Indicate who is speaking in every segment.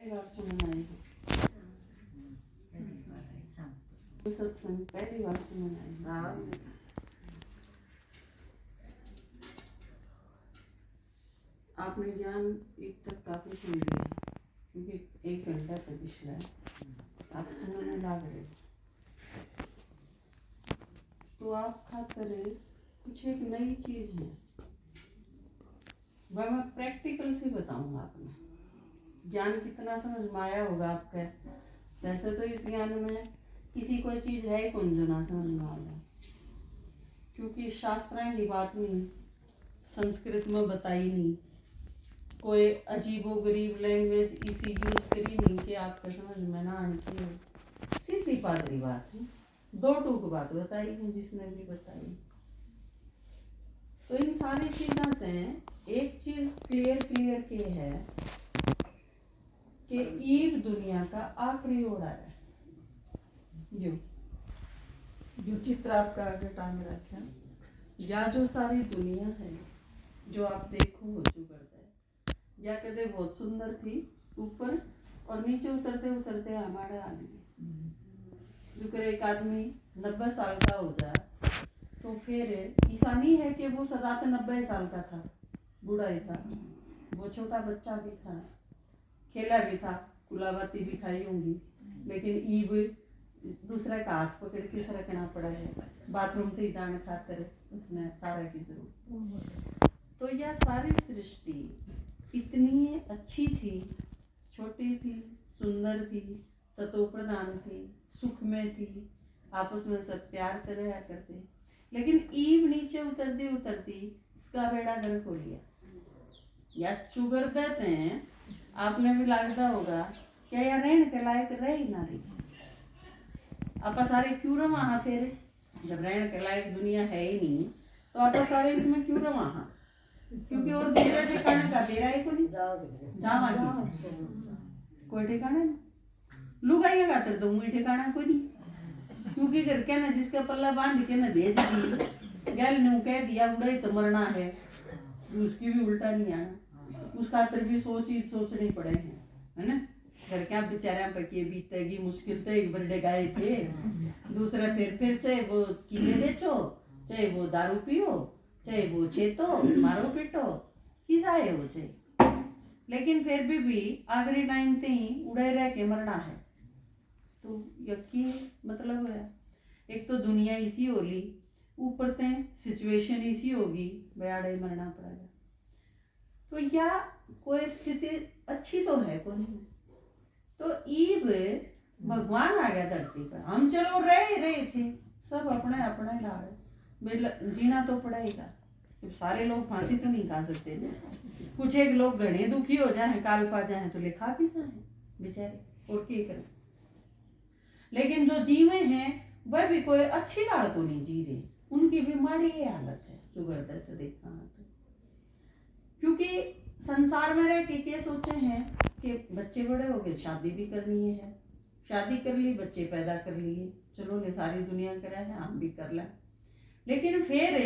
Speaker 1: बार सुनना है सत्संग, पहली बार सुनना है। आपने ज्ञान एक तक काफी सुन लिया, क्योंकि 1 घंटा तक पिछला है, आप सुनने लग रहे हो। तो आप खातर कुछ एक नई चीज है, वह मैं प्रैक्टिकल से बताऊंगा। आपने ज्ञान कितना समझ में आया होगा आपका। वैसे तो इस ज्ञान में किसी कोई चीज है कौन जो ना समझ में आ जाए, क्योंकि शास्त्रां की बात नहीं, संस्कृत में बताई नहीं, कोई अजीबो गरीब लैंग्वेज इसी यूज करी नहीं कि आपका समझ में ना आने की। सीधी पादरी बात है, 2 टूक बात बताई है जिसने भी बताई। तो इन सारी चीज़ों से एक चीज क्लियर के है कि ईव दुनिया का आखिरी ओड़ा है। जो चित्र आपका आगे टांग रखा, या जो सारी दुनिया है जो आप देखो हो चुका है, या कदे बहुत सुंदर थी ऊपर और नीचे उतरते उतरते हमारे आदमी जो कर एक आदमी 90 साल का हो जाए तो फिर ऐसा नहीं है कि वो सदा 90 साल का था, बूढ़ा ही था, वो छोटा बच्चा भी था, खेला भी था, कुलावती भी खाई होंगी, लेकिन ईब दूसरा का हाथ पकड़ के सरकना पड़ा है बाथरूम से जाने खातिर, उसने सारा की जरूरत। तो यह सारी सृष्टि इतनी अच्छी थी, छोटी थी, सुंदर थी, सतो प्रधान थी, सुख में थी, आपस में सब प्यार तरह करते, लेकिन ईव नीचे उतरती उतरती इसका बेड़ा गर्क हो लिया। या चुगर देते हैं, आपने भी लागता होगा क्या यार रहने के लायक रह ही ना रही। आप सारे क्यों रहा फिर, जब रहने के लायक दुनिया है ही नहीं तो आप सारे इसमें क्यों रहा, क्योंकि और दूसरे ठिकाने का दे रहा है कोई जावागी कोई ठिकाना नहीं, लुगाइया खातर तो मुझे ठिकाना कोई नहीं, क्योंकि घर के ना जिसका पल्ला बांध के ना भेज दी गैल ने कह दिया उड़े तो मरना है, उसकी भी उल्टा नहीं आना, उस खातर भी सोचने पड़े हैं, है ना। घर क्या बेचारा पकी बीतेगी मुश्किल, तो एक बर्डे गाए थे, दूसरा फिर चाहे वो किले बेचो, चाहे वो दारू पियो, चाहे वो छेतो मारो पिटो, किसा है वो चाहे, लेकिन फिर भी आखिरी टाइम ते ही उड़े रह के मरना है। तो यकीन मतलब है, एक तो दुनिया इसी होली, ऊपर ते सिचुएशन इसी होगी, बयाड़े मरना पड़ेगा। तो या कोई स्थिति अच्छी तो है कोई नहीं। तो ईब भगवान आ गया धरती पर, हम चलो रहे थे सब अपने अपने डाल, जीना तो पड़ेगा। तो सारे लोग फांसी तो नहीं खा सकते ना, कुछ एक लोग घने दुखी हो जाए, काल पा जाए तो लिखा भी जाए बेचारे, और क्या करें। लेकिन जो जीवे हैं वह भी कोई अच्छी डाल को नहीं जी रहे, उनकी भी माड़ी ये हालत है जुगड़ते तो देखा तो, क्योंकि संसार में रह के सोचे हैं कि बच्चे बड़े हो गए, शादी भी करनी है, शादी कर ली, बच्चे पैदा कर लिए, चलो ले सारी दुनिया करे है, हम भी कर लें, लेकिन फिर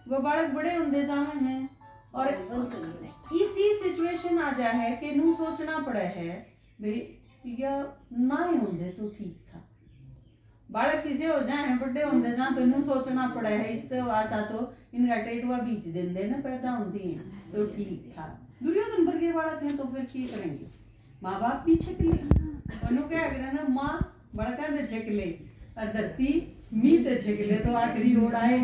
Speaker 1: वो बालक बड़े होंगे जावे हैं और इसी सिचुएशन आ जाए है कि नू सोचना पड़े है भाई या ना ही होंगे तो ठीक था, बालक किसे हो जाए बड़े होंगे जा तो नू सोचना पड़े है, इस तो अच्छा तो इनका टेटुआ बीच दिन देना पैदा होती है तो ठीक था। दुर्योधन वर्ग के बालक हैं तो फिर ठीक करेंगे, माँ बाप भी छक ले, क्या करे माँ बड़का दे छक ले और धरती मी ते छक ले, तो आखिरी ओढ़ाए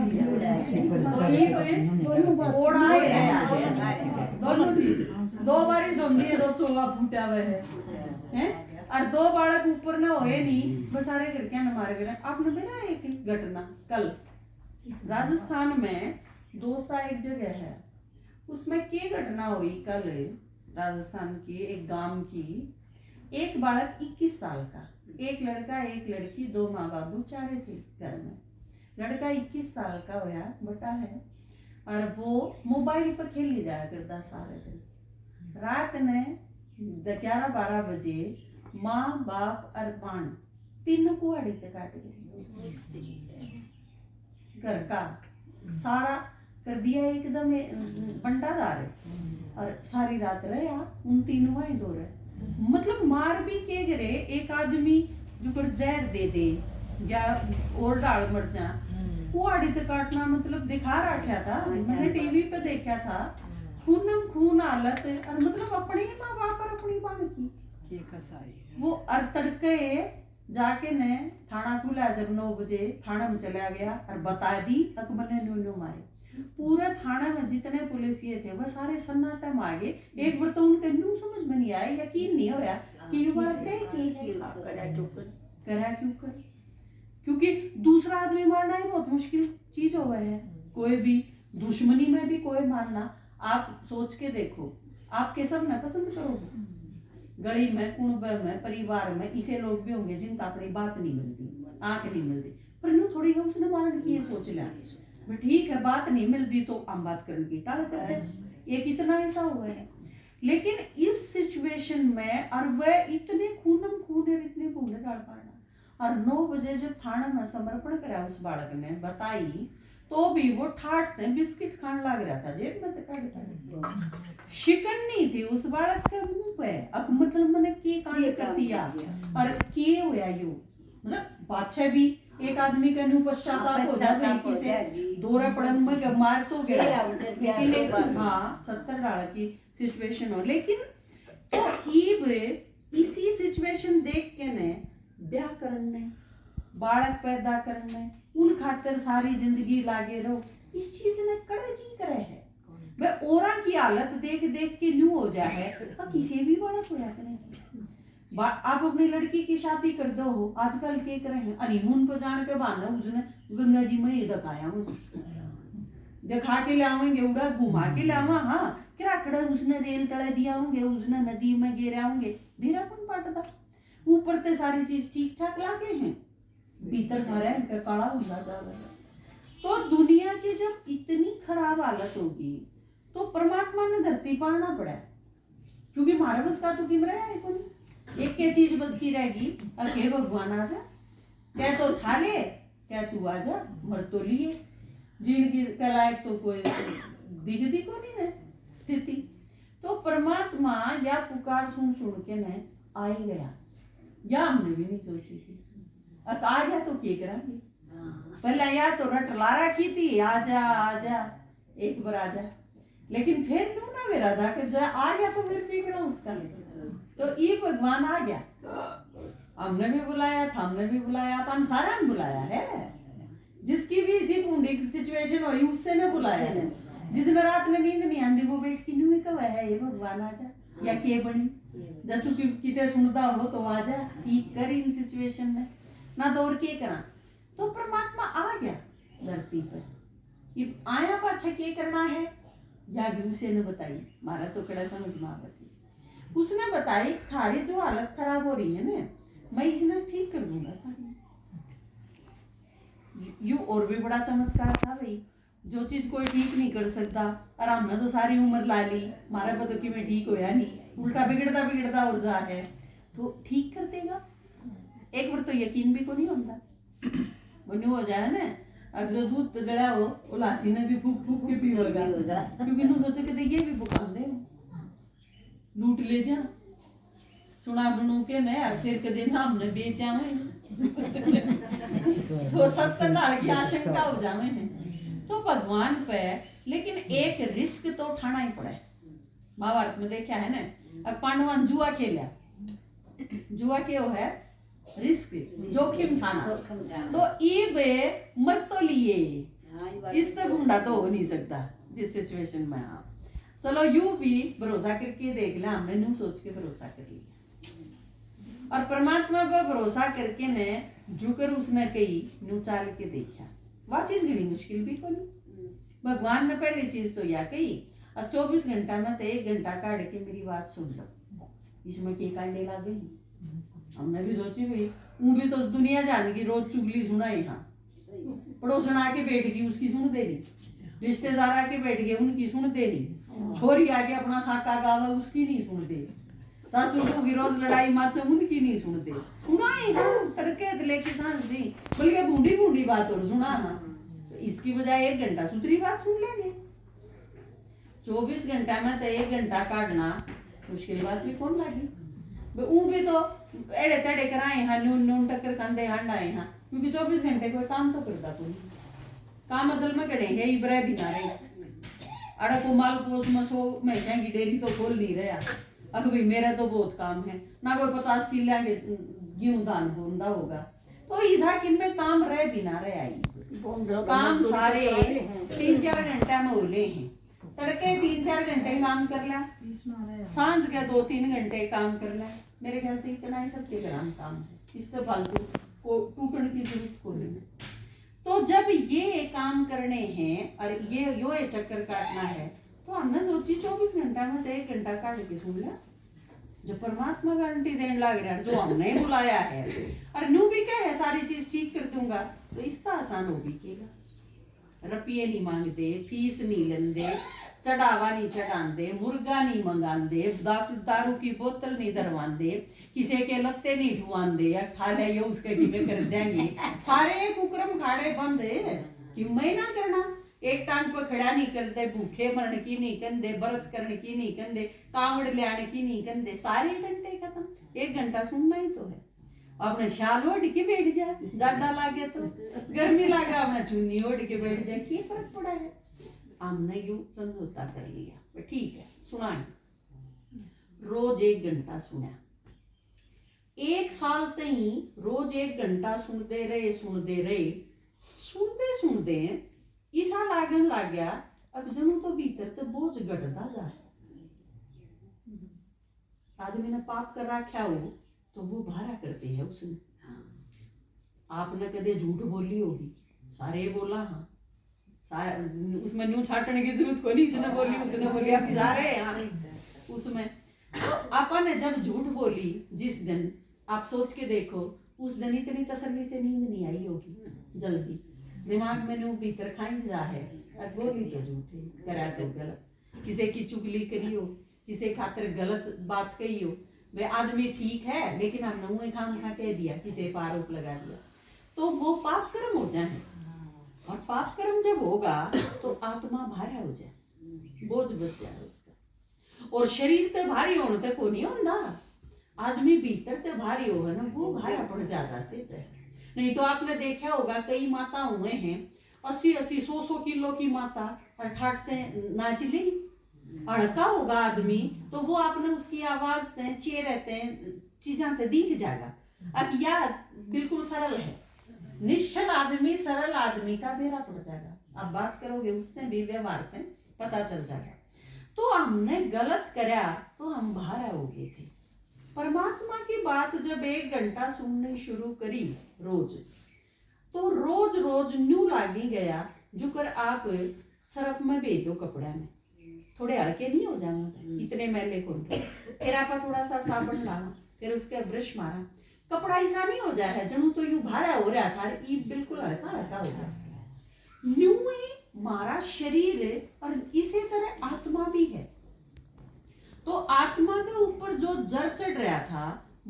Speaker 1: दोनों चीज, 2 बारिश होती है, 2 चोगा फूटा हुआ है, और 2 बालक ऊपर न होए नहीं, बस सारे घर क्या न मारे गए। आपने देखा एक घटना कल राजस्थान में दोसा एक जगह है, उसमें क्या घटना हुई कल राजस्थान की एक गांव की, एक बालक 21 साल का, एक लड़का एक लड़की, 2 माँ बाबू चारे थे घर में, लड़का 21 साल का होया बटा है और वो मोबाइल पर खेली जाया करता सारे दिन, रात ने 11-12 बजे माँ बाप और बाण तीनों को आड़ी तक काट गए, घर का सारा कर दिया एकदम बंटाधार, और सारी रात रहे उन तीनों वहीं दो रहे, मतलब मार भी के गरे एक आदमी जो कर जहर दे दे या और डाल मर जा वो आड़ी तक काटना मतलब दिखा रखा था, मैंने टीवी पे देखा था। खूनम खून हालत और मतलब अपने ही माँ बाप पर अपनी बाण की वो और तड़के जाके ने थाना खुला जब 9 बजे थाना में चला गया और बता दी अकबर ने नो मारे। पूरा थाना में जितने पुलिसिये थे वह सारे सन्नाटा में आ गए। एक बार तो उनके न्यू समझ में नहीं आया, यकीन नहीं होया कि ये बात है कि करा क्यों कर, क्योंकि दूसरा आदमी मारना ही बहुत मुश्किल चीज हो गया है। कोई भी दुश्मनी में भी कोई मारना, आप सोच के देखो, आप कैसा ना पसंद करोगे? गली में, कुणब में, परिवार में इसे लोग भी होंगे जिनका अपनी बात नहीं मिलती, आंख नहीं मिलती, पर नु थोड़ी है उसने मारने की ये सोच लिया ठीक है बात नहीं मिलती तो हम बात करने की टाल करते हैं। ये कितना ऐसा हुआ है। लेकिन इस सिचुएशन में और वह इतने खूनम खून है, इतने खून डाल पाना और 9 बजे जब थाना में समर्पण करा उस बालक ने बताई तो भी वो ठाटते बिस्किट खान लग रहा था जेब में तक शिकन नहीं थी उस बालक के मुंह पे। अब मतलब मैंने के कांड कर दिया और के होया यू मतलब बादशाह भी एक आदमी का न्यू पश्चाताप हो जाता है किसे दोरा पड़न में मार तो गया, लेकिन एक हाँ 70 डाल की सिचुएशन हो। लेकिन तो ईब इसी सिचुएशन देख के ने ब्याह करने बालक पैदा करने उन खातर सारी जिंदगी लागे रहो, इस चीज ने कड़े जी करे है। वह औरा की हालत देख देख के न्यू हो जाए किसी भी बालक होया करें। आप अपनी लड़की की शादी कर दो हो आजकल के करे हैं हनीमून पर जाने के बहाने उसने गंगा जी में दिखाया दिखा के लावेंगे उड़ा घुमा के लावा हाँ किराकड़ा उसने रेल तले दिया होंगे उसने नदी में गिरा होंगे मेरा कौन पाटता ऊपर ते सारी चीज ठीक ठाक लागे हैं भीतर सारे काला हुआ जा रहा है। तो दुनिया की जब इतनी खराब हालत होगी तो परमात्मा ने धरती पालना पड़ा क्योंकि हमारे बस का तो किम रहा है कोई एक के चीज बस की रहेगी अके भगवान आ जा क्या तो उठा ले क्या तू आ जा मर तो लिए जिनकी लायक तो कोई दिखती को नहीं है स्थिति। तो परमात्मा या पुकार सुन सुन के ने आ ही गया या हमने भी नहीं सोची थी आ गया तो क्या करेंगे पहले या तो रट ला रखी थी आजा एक बार आजा लेकिन फिर क्यों ना मेरा था कि आ गया तो फिर क्या करा उसका। तो ये भगवान आ गया हमने भी बुलाया था हमने भी बुलाया अपन सारा ने बुलाया है जिसकी भी इसी पूंडी की सिचुएशन हुई उससे ने बुलाया है जिसने रात में नींद नहीं आंदी वो बैठ की न्यू कब है ये भगवान आजा या के बनी जब तू किते सुनता हो तो आजा ठीक कर इन सिचुएशन में ना तो और के करा। तो परमात्मा आ गया धरती पर ये आया पाछा के करना है या भी उसे ने बताई मारा तो कड़ा समझ में आती उसने बताई थारी जो हालत खराब हो रही है ना मैं इसने ठीक कर दूंगा सारी। यू और भी बड़ा चमत्कार था भाई जो चीज कोई ठीक नहीं कर सकता और हमने तो सारी उम्र ला ली हमारे पता कि मैं ठीक होया नहीं उल्टा बिगड़ता बिगड़ता और जा है तो ठीक कर देगा। एक बार तो यकीन भी को नहीं होता वो न्यू हो जाए ना अब जो दूध तो जड़ा हो वो लासी ने भी फूक फूक के पीवेगा क्योंकि नु सोचे कि ये भी बुकान दे लूट ले जा सुना सुनू के ने फिर के दिन हमने बेचा है सो 70 नाल की आशंका हो जावे है। तो भगवान पे लेकिन एक रिस्क तो उठाना ही पड़ा है। महाभारत में देखा है ना पांडवान जुआ खेला जुआ क्यों है रिस्क जोखिम खाना तो ये बे मर तो लिए इस तो ढूंढा तो हो नहीं सकता जिस सिचुएशन में आप चलो यू भी भरोसा करके देख लिया हमने न्यू सोच के भरोसा कर लिया और परमात्मा पर भरोसा करके ने जुकर उसने कही न्यू चाल के देखा वह चीज भी मुश्किल भी को नहीं भगवान ने पहली चीज तो या कही अब 24 घंटा में तो 1 घंटा काट के मेरी बात सुन लो इसमें के कांडे ला गई हमने भी सोची भाई वो भी तो दुनिया जान की रोज चुगली सुनाई हाँ पड़ोसन आके बैठ गई उसकी सुन देनी रिश्तेदार आके बैठ गए उनकी सुन देनी छोरी आके अपना साका गावा उसकी नहीं सुनते सासू की रोज लड़ाई माचे उनकी नहीं सुनते सुनाई हाँ तड़के लेके सांस दी बल्कि बूढ़ी बूढ़ी बात और सुना ना तो इसकी बजाय 1 घंटा सुतरी बात सुन लेंगे 24 घंटा में तो 1 घंटा काटना मुश्किल बात भी कौन लगी
Speaker 2: वो भी तो एड़े तेड़े कराए हाँ, नून नून टक्कर खांदे हंडाए हाँ, क्योंकि 24 घंटे कोई काम तो करता कोई काम असल में कड़े है इब्रा भी ना रहे अड़ा को माल पोस मसो मैं की डेयरी तो खोल नहीं रहा अगर भाई मेरा तो बहुत काम है ना कोई 50 किलो के गेहूं दान होंदा होगा तो इसा किन में काम रह भी ना रहे आई काम सारे 3-4 घंटे में उले हैं तड़के 3-4 घंटे काम कर ला सांझ के 2-3 घंटे काम कर ला मेरे ख्याल से इतना ही सबके ग्राम काम है इससे फालतू को टूटने की जरूरत को नहीं तो जब ये काम करने हैं और ये चक्कर काटना है तो हमने सोची 24 घंटा में तो 1 घंटा काट के सुन लिया जो परमात्मा गारंटी देने लग रहा है जो हमने बुलाया है और नू भी क्या है सारी चीज ठीक कर दूंगा तो इसका आसान हो भी केगा रुपये नहीं मांगते फीस नहीं लेंदे चढ़ावा नहीं चढ़ाते मुर्गा नहीं मंगाते दारू की बोतल नहीं दरवाते किसी के लत्ते नहीं ढुआते या खा ले उसके किमें कर देंगे सारे कुकरम खाड़े बंद है कि मैं ना करना एक टांग पर खड़ा नहीं करते भूखे मरने की नहीं कंदे व्रत करने की नहीं कंदे कावड़ ले आने की नहीं कंदे सारे डंडे खत्म 1 घंटा सुनना ही तो है अपने शाल ओढ़ के बैठ जा जाडा लागे तो गर्मी लागे अपना चुन्नी ओढ़ के बैठ जा क्या फर्क पड़ा है हमने यू समझौता कर लिया ठीक है सुनाए रोज 1 घंटा सुना 1 साल तई रोज 1 घंटा सुनते रहे सुनते ईसा लागन लग गया अब जनू तो भीतर तो बोझ घटता जा आदमी ने पाप कर रखा हो तो वो भारा करते हैं उसने आपने कदे झूठ बोली होगी सारे बोला हाँ उसमें न्यू छाटने की जरूरत को नहीं उसने बोली आप सारे हाँ उसमें तो अपन ने जब झूठ बोली जिस दिन आप सोच के देखो उस दिन इतनी तसल्ली से नींद नहीं आई होगी जल्दी दिमाग में नू भीतर खाई जा है बोली तो झूठी करा तो गलत किसी की चुगली करी हो किसी खातिर गलत बात कही हो वे आदमी ठीक है लेकिन हमने उन्हें खाम खा कह दिया किसी पर आरोप लगा दिया तो वो पाप कर्म हो जाए और पाप कर्म जब होगा तो आत्मा भारा हो जाए बोझ बच जाए उसका और शरीर तो भारी होने तक को नहीं होता आदमी भीतर तो भारी होगा ना वो भारा पड़ जाता से नहीं तो आपने देखा होगा कई माता हुए हैं 80-80 100 किलो की माता और ठाटते नाचली अड़का होगा आदमी तो वो आपने उसकी आवाज से चेहरे चीजा ते दिख जाएगा अब या बिल्कुल सरल है निश्चल आदमी सरल आदमी का बेरा पड़ जाएगा अब बात करोगे उसने भी व्यवहार से पता चल जाएगा तो हमने गलत करा तो हम भारा हो गए थे परमात्मा की बात जब 1 घंटा सुनने शुरू करी रोज तो रोज न्यू लागी गया जो कर आप सरफ में भेजो कपड़ा में थोड़े हल्के नहीं हो जाएंगे इतने मैले को फिर आप थोड़ा सा साबुन लाना फिर उसके ब्रश मारा कपड़ा ऐसा नहीं हो जाए है जनू तो यूं भारा हो रहा था ये बिल्कुल हल्का हल्का हो गया न्यू मारा शरीर और इसी तरह आत्मा भी है तो आत्मा के ऊपर जो जर चढ़ रहा था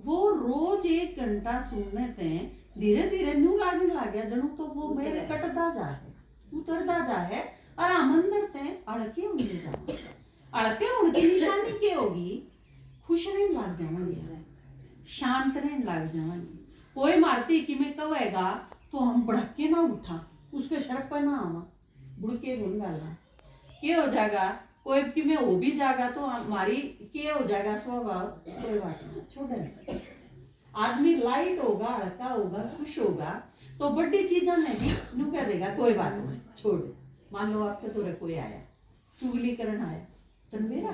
Speaker 2: वो रोज 1 घंटा सुनने थे धीरे धीरे न्यू लागने लग गया जनू तो वो मेरे कटता जा है उतरता जा है और हम अंदर थे अड़के उनके जाओ अड़के उनकी निशानी क्या होगी खुश रहने लग जाएंगे शांत रहने लग जाएंगे कोई मारती कि मैं कहेगा तो हम भड़के ना उठा उसके शर्क पर ना आवा बुड़के गुन डालना क्या हो जाएगा कोई कि मैं वो भी जागा तो हमारी क्या हो जाएगा स्वभाव कोई बात नहीं छोड़ आदमी लाइट होगा हल्का होगा खुश होगा तो बड़ी चीजों में भी नू कह देगा कोई बात नहीं छोड़ मान लो आपके तो कोई आया चुगली करना आया तो मेरा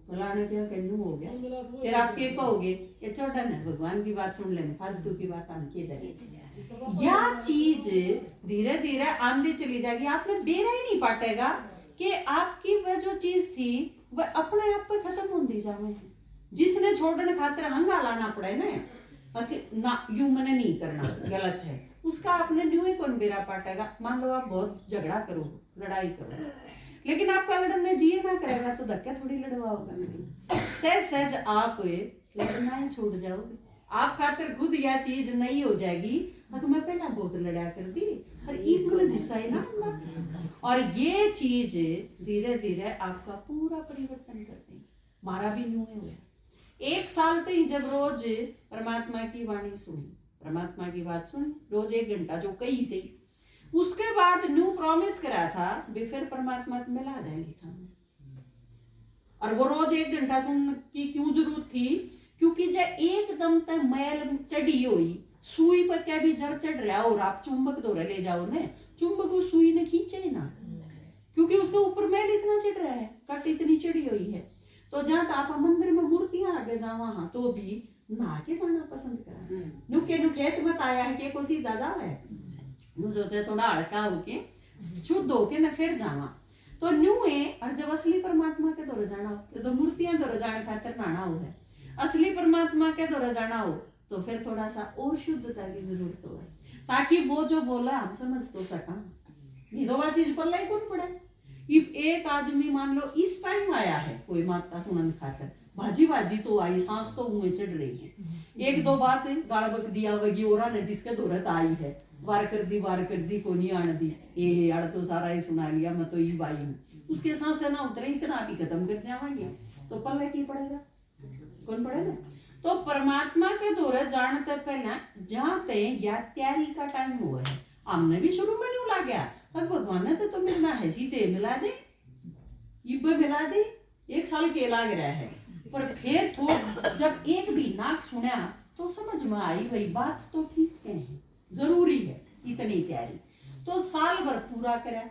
Speaker 2: फलाने क्या कहू हो गया फिर आप क्या कहोगे ये छोटा है भगवान की बात सुन लेने फालतू की बात हम के दे या चीज धीरे धीरे आंधी चली जाएगी आपने बेरा ही नहीं पाटेगा कि आपकी वह जो चीज थी वह अपने आप पे खत्म होती जावे जिसने छोड़ने खातिर हंगा लाना पड़े ना यूं मैंने नहीं करना गलत है उसका आपने न्यू ही कौन बेरा पाटेगा मान लो आप बहुत झगड़ा करो लड़ाई करो लेकिन आपका लड़ने जिए ना करेगा तो धक्के थोड़ी लड़वाओगा सहज आप लड़ना ही छोड़ जाओगे आप खातिर खुद यह चीज नहीं हो जाएगी अगर मैं पहला बहुत लड़ा कर दी और एक मैंने गुस्सा ही ना और ये चीज धीरे धीरे आपका पूरा परिवर्तन कर देंगे मारा भी न्यू हुआ 1 साल तक ही जब रोज परमात्मा की वाणी सुनी, परमात्मा की बात सुनी, रोज 1 घंटा जो कही थी, उसके बाद न्यू प्रॉमिस करा था वे फिर परमात्मा तो मिला देंगे था। और वो रोज 1 घंटा सुनने की क्यों जरूरत थी? क्योंकि जब एकदम तक मैल चढ़ी हुई सुई पर क्या भी जड़ चढ़ रहा और आप चुंबक दो ले जाओ ने, चुंबक उस सुई ने खींचे ना, क्योंकि उसके ऊपर मैल इतना चढ़ रहा है, कट इतनी चढ़ी हुई है। तो जहाँ आप मंदिर में मूर्तियां आगे जावा हाँ तो भी नहा के जाना पसंद करा, नुके नुखेत मत आया है कि को सीधा जावा है, नु सोचे थोड़ा हड़का होके शुद्ध होके न फिर जावा। तो न्यू है। और जब असली परमात्मा के दौरे जाना हो तो मूर्तियां दौरे जाने खातिर नहाना हो है, असली परमात्मा के दौरे जाना हो तो फिर थोड़ा सा और शुद्धता की जरूरत हो है, ताकि वो जो बोला हम समझ तो सका। नहीं तो वह चीज पर लाई कौन पड़े। एक आदमी मान लो इस टाइम आया है कोई माता सुनन खातर, भाजी भाजी तो आई, सांस तो मुंह चढ़ रही है, 1-2 बात गाड़ बक दिया वगी और ने जिसके दौरत आई है, वार कर दी को नहीं आने दी, ये यार तो सारा ही सुना लिया, मैं तो ये बाई हूँ, उसके सांस से ना उतरे इतना भी खत्म कर जावांगे तो पल्ले की पड़ेगा, कौन पड़ेगा। तो परमात्मा के दौरे जानते पहले जाते या तैयारी का टाइम हुआ है, हमने भी शुरू में नहीं ला गया, अब भगवान ने तो तुम्हें ना है सीधे मिला दे, इब्बे मिला दे, 1 साल के लाग रहा है। पर फिर थोड़ा जब एक भी नाक सुना तो समझ में आई वही बात तो ठीक है, जरूरी है इतनी तैयारी। तो साल भर पूरा करा,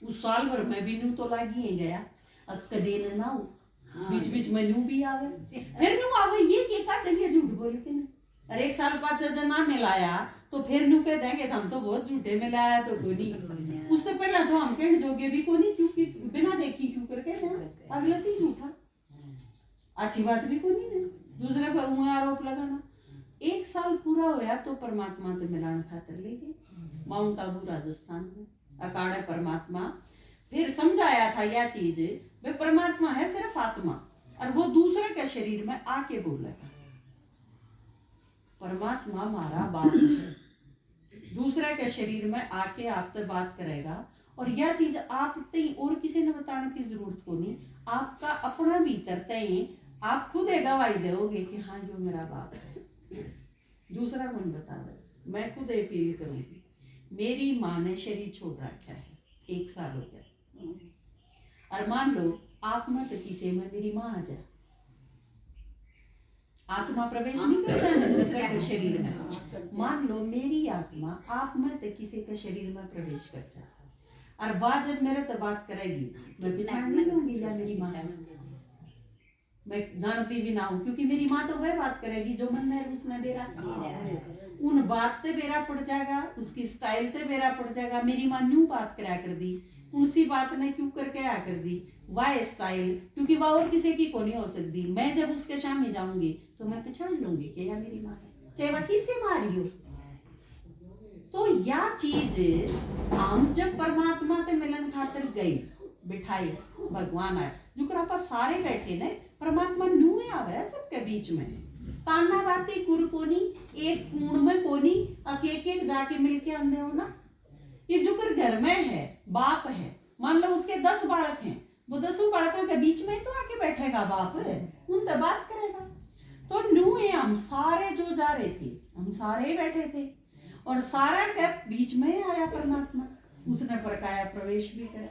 Speaker 2: उस साल भर में भी न्यू तो लागी ही गया, अब कदे न ना हो बीच बीच में न्यू भी आवे, फिर न्यू आवे ये के काट देंगे झूठ बोल के ना। और 1 साल 5 जन ना मिलाया तो फिर न्यू कह देंगे हम तो बहुत झूठे मिलाया तो कोई नहीं, उससे पहले तो हम कहने जोगे भी कोई नहीं, क्योंकि बिना देखी क्यों करके अगला ही झूठा, अच्छी बात भी कोई नहीं, दूसरे पर आरोप लगाना। 1 साल पूरा होया तो परमात्मा तो मिलाने खातर ले गए माउंट आबू राजस्थान में, अकाड़े परमात्मा फिर समझाया था यह चीज वे परमात्मा है सिर्फ आत्मा, और वो दूसरे के शरीर में आके बोलेगा, परमात्मा हमारा बाप है, दूसरे के शरीर में आके आपसे बात करेगा। और यह चीज आप तई और किसी ने बताने की जरूरत को नहीं, आपका अपना भीतर तई आप खुद गवाही दोगे कि हाँ यो मेरा बाप है, दूसरा कौन बता दे, मैं खुद फील करूंगी। मेरी माँ ने शरीर छोड़ रखा है, 1 साल हो गया, और मान लो आप मत किसी में मेरी माँ आ जाए, आत्मा प्रवेश नहीं करता है दूसरे के शरीर में, मान लो मेरी आत्मा आप में तो किसी के शरीर में प्रवेश कर जाए, और बात जब मेरे से बात करेगी मैं पहचान नहीं लूंगी या मेरी माँ, मैं जानती भी ना हूँ, क्योंकि मेरी माँ तो वह बात करेगी जो मन में उसने बेरा, उन बात ते बेरा पड़ जाएगा, उसकी स्टाइल ते बेरा पड़ जाएगा। मेरी माँ न्यू बात करा कर दी, उनसी बात ने क्यों करके आ कर दी वह स्टाइल, क्योंकि वह और किसी की को नहीं हो सकती। मैं जब उसके सामने जाऊंगी तो मैं पहचान लूंगी कि यह मेरी माँ है, चाहे वह किससे मारी हो। तो यह चीज हम जब परमात्मा ते मिलन खातिर गई बिठाई, भगवान आए जो आप सारे बैठे ने, परमात्मा न्यू आवे सबके बीच में, ताना बाती कुर कोनी, एक कूण में कोनी, एक जाके मिलके आने हो ना। ये जो कर घर में है बाप है, मान लो उसके 10 बालक हैं, वो 10 बालकों के बीच में तो आके बैठेगा बाप, उनसे बात करेगा। तो न्यू है हम सारे जो जा रहे थे, हम सारे बैठे थे, और सारा के बीच में आया परमात्मा, उसने परकाया प्रवेश भी करा।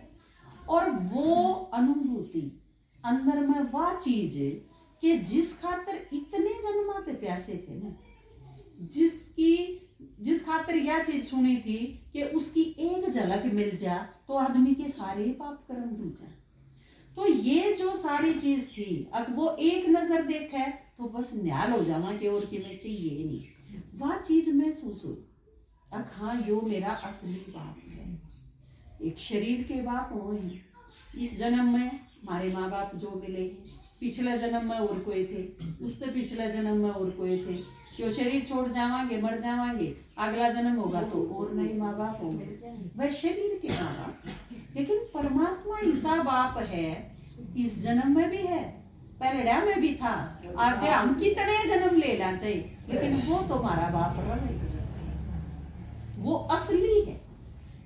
Speaker 2: और वो अनुभूति अंदर में वह चीज कि जिस खातर इतने जन्माते प्यासे थे ना, जिस खातर यह चीज सुनी थी कि उसकी एक झलक मिल जा तो आदमी के सारे पाप कर्म धुल जाए। तो ये जो सारी चीज थी, अब वो एक नजर देखे तो बस न्याल हो जावा कि और कि मैं चाहिए नहीं, वह चीज महसूस हुई। अब हाँ यो मेरा असली बाप है, एक शरीर के बाप हो हैं, इस जन्म में हमारे माँ बाप जो मिले, पिछले जन्म में और कोई थे, उससे पिछले जन्म में और कोई थे, क्यों शरीर छोड़ जावांगे मर जावांगे, अगला जन्म होगा तो और नए माँ बाप होंगे, वह शरीर के माँ बाप। लेकिन परमात्मा ऐसा बाप है, इस जन्म में भी है, पहले में भी था, आगे हम कितने जन्म ले लेना चाहिए, लेकिन वो तो हमारा बाप रहे, वो असली है।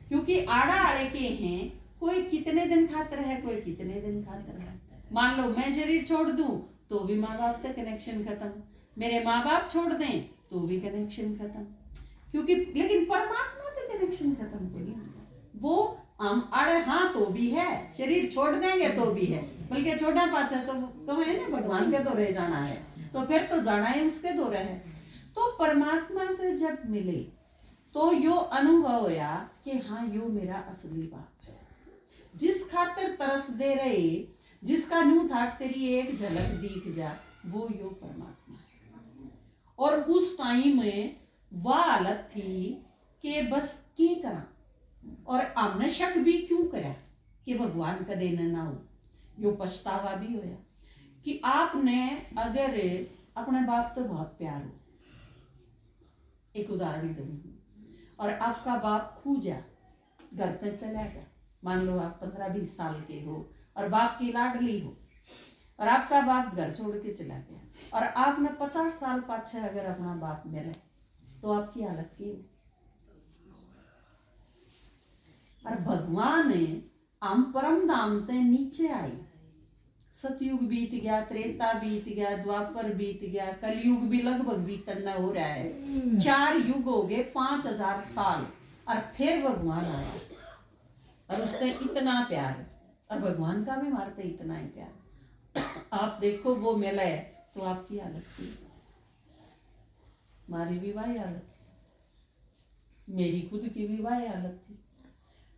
Speaker 2: क्योंकि आड़ा आड़े के हैं, कोई कितने दिन खातर है, कोई कितने दिन खातर है। मान लो मैं शरीर छोड़ दूं तो भी माँ बाप से कनेक्शन खत्म, मेरे माँ बाप छोड़ दें तो भी कनेक्शन खत्म, क्योंकि लेकिन परमात्मा से कनेक्शन खत्म तो नहीं होगा। वो हम अड़े हाँ तो भी है, शरीर छोड़ देंगे तो भी है, बल्कि छोटा पाचा तो कम है ना, भगवान के दौरे जाना है, तो फिर तो जाना है उसके दौरे है। तो परमात्मा से जब मिले तो यो अनुभव होया कि हाँ यो मेरा असली बाप है, जिस खातिर तरस दे रहे, जिसका न्यू था तेरी एक झलक दिख जा, वो यो परमात्मा है। और उस टाइम में वह हालत थी कि बस के करा, और हमने शक भी क्यों करा कि भगवान का देना ना हो। यो पछतावा भी होया कि आपने अगर अपने बाप तो बहुत प्यार हो, एक उदाहरण दूंगी, और आपका बाप खू जा, घर तक चला जा, मान लो आप 15-20 साल के हो और बाप की लाडली हो, और आपका बाप घर छोड़ के चला गया, और आपने 50 साल पाछे अगर अपना बाप मिले तो आपकी हालत की हो। और भगवान हम परम धाम ते नीचे आई, सतयुग बीत गया, त्रेता बीत गया, द्वापर बीत गया, कलयुग भी लगभग बीतना हो रहा है, 4 युग हो गए, 5000 साल, और फिर भगवान आया, और उससे इतना प्यार, और भगवान का भी मारते इतना ही प्यार। आप देखो वो मिला है तो आपकी हालत थी, हमारी भी वही हालत थी, मेरी खुद की भी वही हालत थी।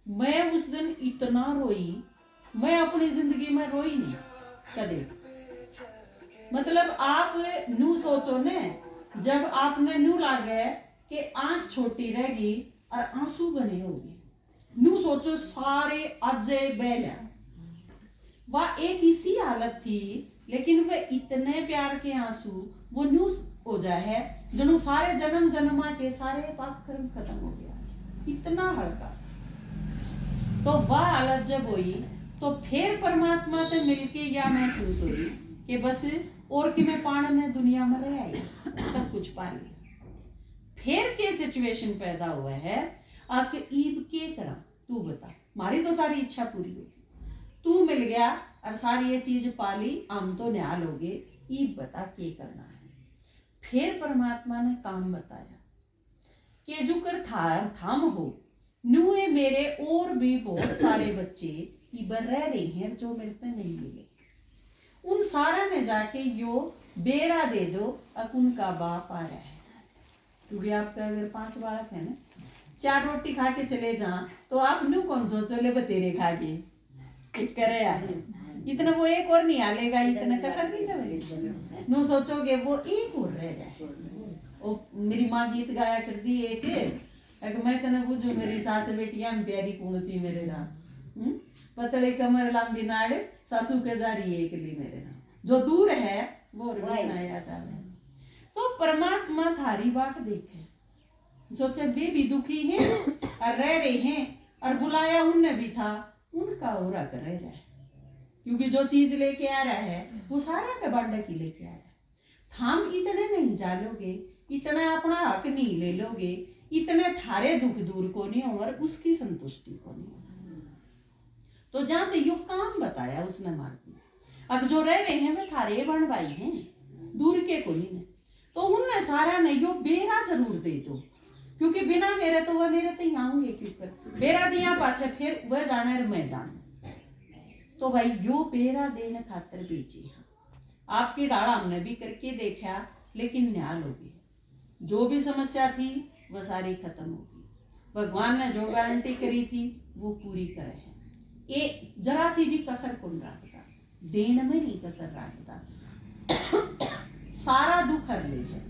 Speaker 2: मैं उस दिन इतना रोई, मैं अपनी जिंदगी में रोई नहीं कदे। मतलब आप नू सोचो ने, जब आपने नू लागे कि आंख छोटी रहेगी और आंसू बने होंगे, नू सोचो सारे अजय बैल, वह एक इसी हालत थी, लेकिन वे इतने प्यार के आंसू वो नू हो जाए है जनु सारे जन्म जन्मा के सारे पाप कर्म खत्म हो गया, इतना हल्का। तो वह हालत जब हुई तो फिर परमात्मा से मिलके या महसूस हुई कि बस और कि मैं पाण ने दुनिया में रह आई, सब कुछ पा लिया। फिर के सिचुएशन पैदा हुआ है, अब ईब के करा, तू बता, मारी तो सारी इच्छा पूरी हो, तू मिल गया और सारी ये चीज पाली, हम तो न्याल हो गए, ईब बता के करना है। फिर परमात्मा ने काम बताया कि जो कर थाम हो नुए, मेरे और भी बहुत सारे बच्चे इबर रह रहे हैं जो मेरे से नहीं मिले, उन सारा ने जाके यो बेरा दे दो, अब उनका बाप आ रहा है, क्योंकि आपका अगर 5 बालक है ना, 4 रोटी खा के चले जा तो आप न्यू कौन सोचो ले बतेरे खा गए, एक करे इतना वो एक और नहीं आलेगा, इतना कसर नहीं रहेगा, नो सोचोगे वो एक और रह रहा है। ओ मेरी माँ गीत गाया कर दी एक अगर मैं तने पूछूं मेरी सास बेटियां प्यारी कौन सी मेरे नाम, पतले कमर लंबी नाड़ सासू के जारी एक ली मेरे नाम, जो दूर है वो याद आ रहा है। तो परमात्मा थारी बाट देखे, जो चब्बे भी दुखी हैं और रह रहे हैं, और बुलाया उनने भी था, उनका ओरा कर रह रहा है, क्योंकि जो चीज लेके आ रहा है वो सारा का बांडा की लेके आ रहा है। थाम इतने नहीं जालोगे, इतना अपना हक नहीं ले लोगे, इतने थारे दुख दूर को नहीं हो और उसकी संतुष्टि को नहीं हो। तो जहां तक यो काम बताया उसने मार दिया, अब जो रह रहे हैं वे थारे बन भाई हैं, दूर के को नहीं, तो उनने सारा नहीं यो बेरा जरूर दे दो, क्योंकि बिना मेरे तो वह मेरे ते आऊंगे, क्योंकि बेरा दिया पाचे फिर वह जाने और मैं जाने, तो भाई यो बेरा देने खातर बेची। आपकी डाला हमने भी करके देखा, लेकिन न्याल होगी, जो भी समस्या थी वह सारी खत्म होगी। भगवान ने जो गारंटी करी थी वो पूरी करे है, ये जरा सी भी कसर कौन रखता, देन में नहीं कसर रखता, सारा दुख हर ले है।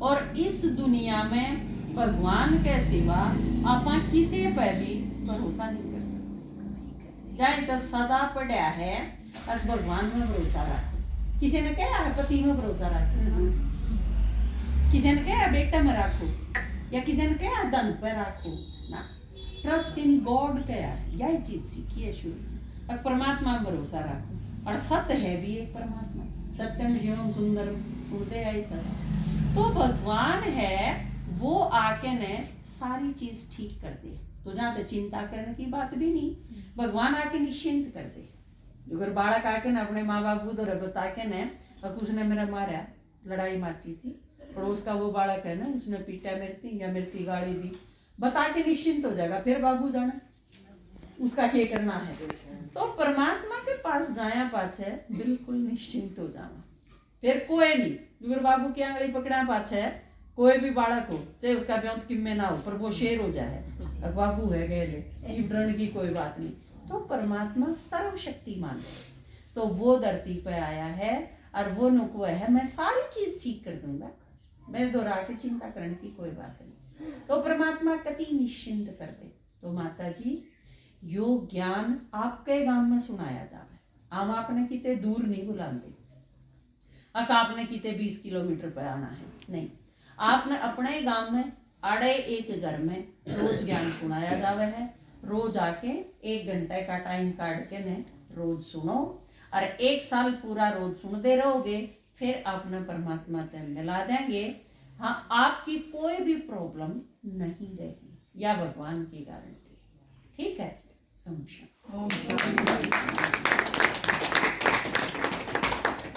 Speaker 2: और इस दुनिया में भगवान के सिवा आप किसी पे भी भरोसा नहीं कर सकते, चाहे तो सदा पड़ा है अब भगवान में भरोसा रखो, किसी ने कहा है पति में भरोसा रखो, किसी ने कहा बेटा में रखो, या किसी ने कहा धन पर रखो ना, ट्रस्ट इन गॉड क्या है, यही चीज सीखी है शुरू में, अब परमात्मा में भरोसा रखो, और सत्य है भी एक परमात्मा, सत्यम शिवम सुंदर उदय सदा, तो भगवान है वो आके ने सारी चीज ठीक कर दे, तो जहाँ तक चिंता करने की बात भी नहीं, भगवान आके निश्चिंत कर दे, अगर बालक आके ना अपने माँ बाप उधर बता के ने उसने मेरा मारा, लड़ाई माची थी, पड़ोस का वो बालक है ना, उसने पीटा मेरती या मेरती गाली दी, बता के निश्चिंत हो जाएगा, फिर बाबू जाना उसका क्या करना है। तो परमात्मा के पास जाया पाछे बिल्कुल निश्चिंत हो जाना, फिर कोई नहीं, अगर बाबू की आंगली पकड़ा पाछे कोई भी बालक हो, चाहे उसका ब्योंत किम्मे ना हो, पर वो शेर हो जाए, अब बाबू है गए, डरने की कोई बात नहीं। तो परमात्मा सर्वशक्तिमान है, तो वो धरती पे आया है और वो नुको है मैं सारी चीज ठीक कर दूंगा, मैं दोहरा के चिंता करने की कोई बात नहीं। तो परमात्मा कति निश्चिंत कर दे। तो माता जी यो ज्ञान आपके गांव में सुनाया जावे, आम आपने किते दूर नहीं बुलाते, अक आपने किते 20 किलोमीटर पर आना है नहीं, आपने अपने गांव में आड़े एक घर में रोज ज्ञान सुनाया जावे है। रोज आके 1 घंटे का टाइम काट के ने रोज सुनो, और 1 साल पूरा रोज सुनते रहोगे, फिर आपने परमात्मा से मिला देंगे। हाँ, आपकी कोई भी प्रॉब्लम नहीं रहेगी, या भगवान की गारंटी। ठीक है। ओम शांति।